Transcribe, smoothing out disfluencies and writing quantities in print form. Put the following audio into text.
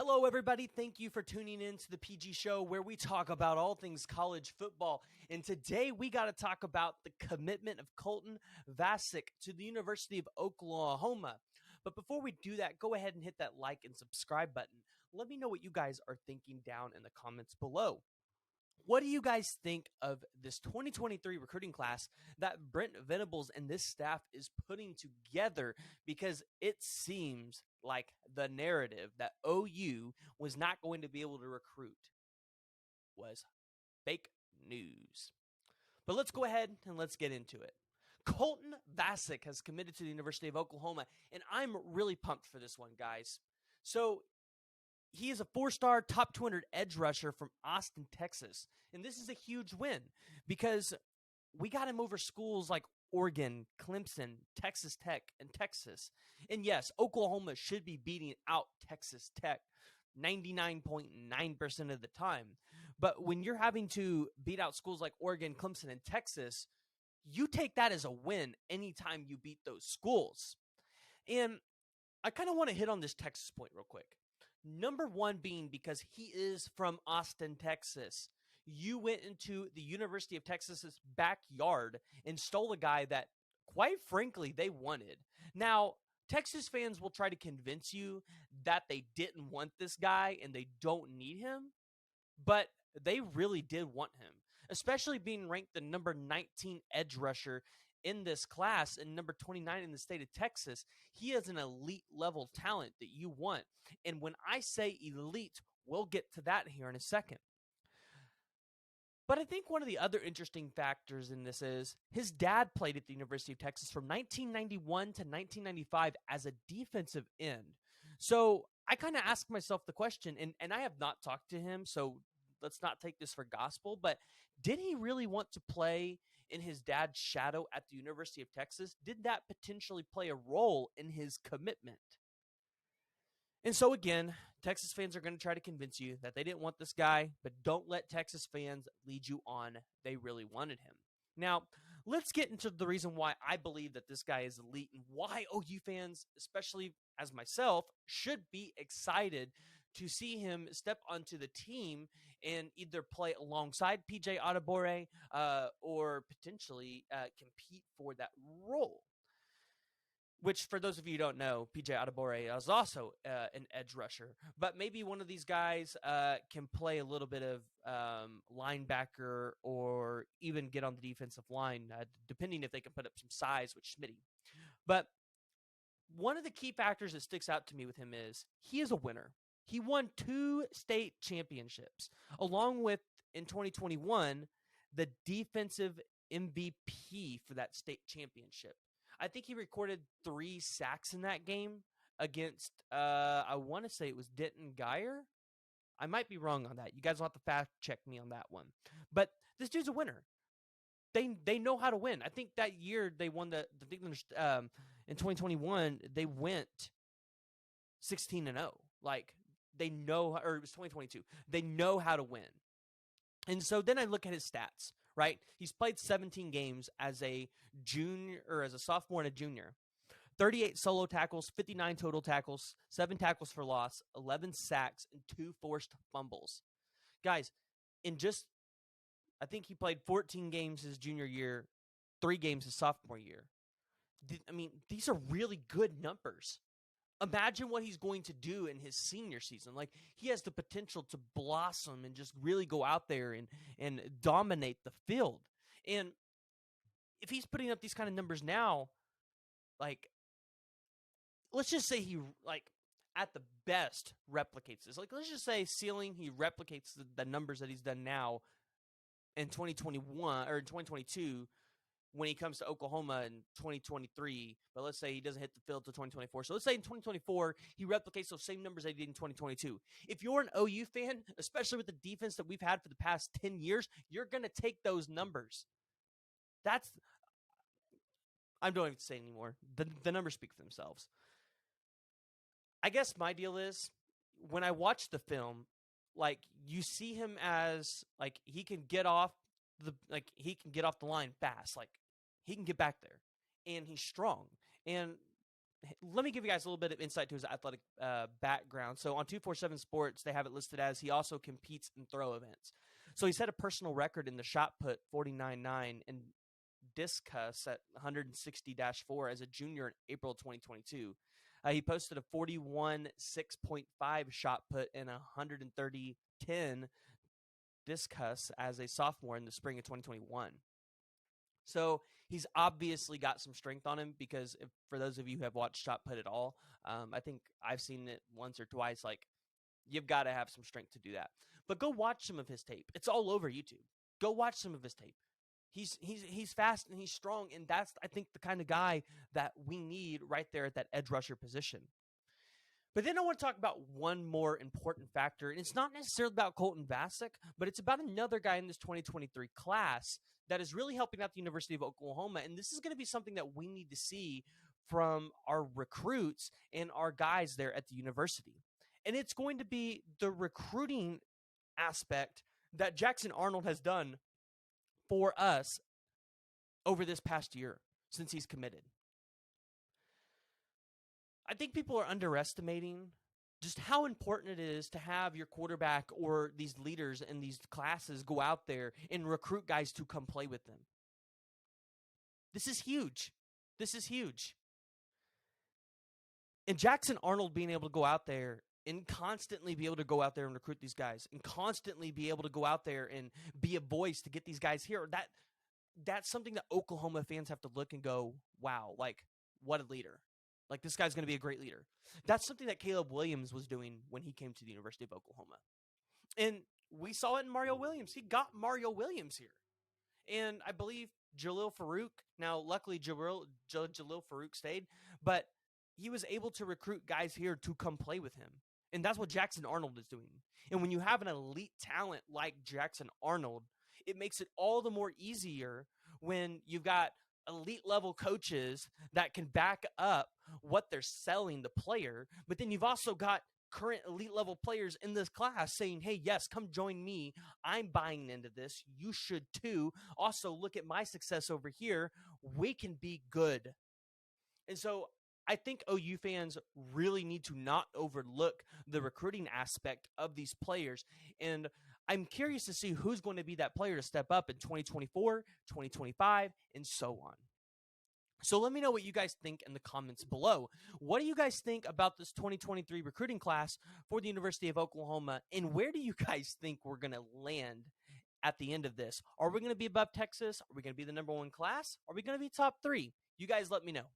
Hello, everybody. Thank you for tuning in to the PG Show, where we talk about all things college football. And today we got to talk about the commitment of Colton Vasek to the University of Oklahoma. But before we do that, go ahead and hit that like and subscribe button. Let me know what you guys are thinking down in the comments below. What do you guys think of this 2023 recruiting class that Brent Venables and this staff is putting together? Because it seems like the narrative that OU was not going to be able to recruit was fake news. But let's go ahead and let's get into it. Colton Vasek has committed to the University of Oklahoma, and I'm really pumped for this one, guys. So he is a four-star top 200 edge rusher from Austin, Texas. And this is a huge win because we got him over schools like Oregon, Clemson, Texas Tech, and Texas. And yes, Oklahoma should be beating out Texas Tech 99.9% of the time. But when you're having to beat out schools like Oregon, Clemson, and Texas, you take that as a win anytime you beat those schools. And I kind of want to hit on this Texas point real quick. Number one being because he is from Austin, Texas. You went into the University of Texas's backyard and stole a guy that, quite frankly, they wanted. Now, Texas fans will try to convince you that they didn't want this guy and they don't need him, but they really did want him, especially being ranked the number 19 edge rusher in this class and number 29 in the state of Texas. He is an elite level talent that you want. And when I say elite, we'll get to that here in a second. But I think one of the other interesting factors in this is his dad played at the University of Texas from 1991 to 1995 as a defensive end. So I kind of asked myself the question, and I have not talked to him, so let's not take this for gospel, but did he really want to play in his dad's shadow at the University of Texas? Did that potentially play a role in his commitment? And so again, Texas fans are going to try to convince you that they didn't want this guy, but don't let Texas fans lead you on. They really wanted him. Now, let's get into the reason why I believe that this guy is elite and why OU fans, especially as myself, should be excited to see him step onto the team and either play alongside PJ Adebawore or potentially compete for that role. Which, for those of you who don't know, PJ Adebawore is also an edge rusher. But maybe one of these guys can play a little bit of linebacker or even get on the defensive line, depending if they can put up some size with Schmitty. But one of the key factors that sticks out to me with him is he is a winner. He won 2 state championships, along with, in 2021, the defensive MVP for that state championship. I think he recorded 3 sacks in that game against, I want to say it was Denton Guyer. I might be wrong on that. You guys will have to fact check me on that one. But this dude's a winner. They know how to win. I think that year they won in 2021, they went 16-0. Like, they know, or it was 2022. They know how to win. And so then I look at his stats, right? He's played 17 games as a junior or as a sophomore and a junior. 38 solo tackles, 59 total tackles, 7 tackles for loss, 11 sacks, and 2 forced fumbles. Guys, I think he played 14 games his junior year, 3 games his sophomore year. I mean, these are really good numbers. Imagine what he's going to do in his senior season. Like, he has the potential to blossom and just really go out there and dominate the field. And if he's putting up these kind of numbers now, like, let's just say he, like, at the best replicates this. Like, let's just say ceiling, he replicates the numbers that he's done now in 2021 or in 2022 when he comes to Oklahoma in 2023, but let's say he doesn't hit the field till 2024. So let's say in 2024, he replicates those same numbers that he did in 2022. If you're an OU fan, especially with the defense that we've had for the past 10 years, you're going to take those numbers. I don't even say anymore. The numbers speak for themselves. I guess my deal is, when I watch the film, like, you see him as, like, he can get off the line fast. Like, he can get back there, and he's strong. And let me give you guys a little bit of insight to his athletic background. So on 247 Sports, they have it listed as he also competes in throw events. So he set a personal record in the shot put 49.9 and discus at 160-4 as a junior in April 2022. He posted a 41.6.5 shot put and 130.10 discus as a sophomore in the spring of 2021. So he's obviously got some strength on him because for those of you who have watched shot put at all, I think I've seen it once or twice. Like, you've got to have some strength to do that. But go watch some of his tape. It's all over YouTube. Go watch some of his tape. He's fast and he's strong, and that's, I think, the kind of guy that we need right there at that edge rusher position. But then I want to talk about one more important factor, and it's not necessarily about Colton Vasek, but it's about another guy in this 2023 class that is really helping out the University of Oklahoma, and this is going to be something that we need to see from our recruits and our guys there at the university. And it's going to be the recruiting aspect that Jackson Arnold has done for us over this past year since he's committed. I think people are underestimating just how important it is to have your quarterback or these leaders in these classes go out there and recruit guys to come play with them. This is huge. This is huge. And Jackson Arnold being able to go out there and constantly be able to go out there and recruit these guys and constantly be able to go out there and be a voice to get these guys here, that's something that Oklahoma fans have to look and go, wow, like, what a leader. Like, this guy's going to be a great leader. That's something that Caleb Williams was doing when he came to the University of Oklahoma. And we saw it in Mario Williams. He got Mario Williams here. And I believe Jalil Farouk, now luckily Jalil Farouk stayed, but he was able to recruit guys here to come play with him. And that's what Jackson Arnold is doing. And when you have an elite talent like Jackson Arnold, it makes it all the more easier when you've got elite level coaches that can back up what they're selling the player. But then you've also got current elite level players in this class saying, hey, yes, come join me. I'm buying into this. You should too. Also, look at my success over here. We can be good. And so I think OU fans really need to not overlook the recruiting aspect of these players. And I'm curious to see who's going to be that player to step up in 2024, 2025, and so on. So let me know what you guys think in the comments below. What do you guys think about this 2023 recruiting class for the University of Oklahoma? And where do you guys think we're going to land at the end of this? Are we going to be above Texas? Are we going to be the #1 class? Are we going to be top 3? You guys let me know.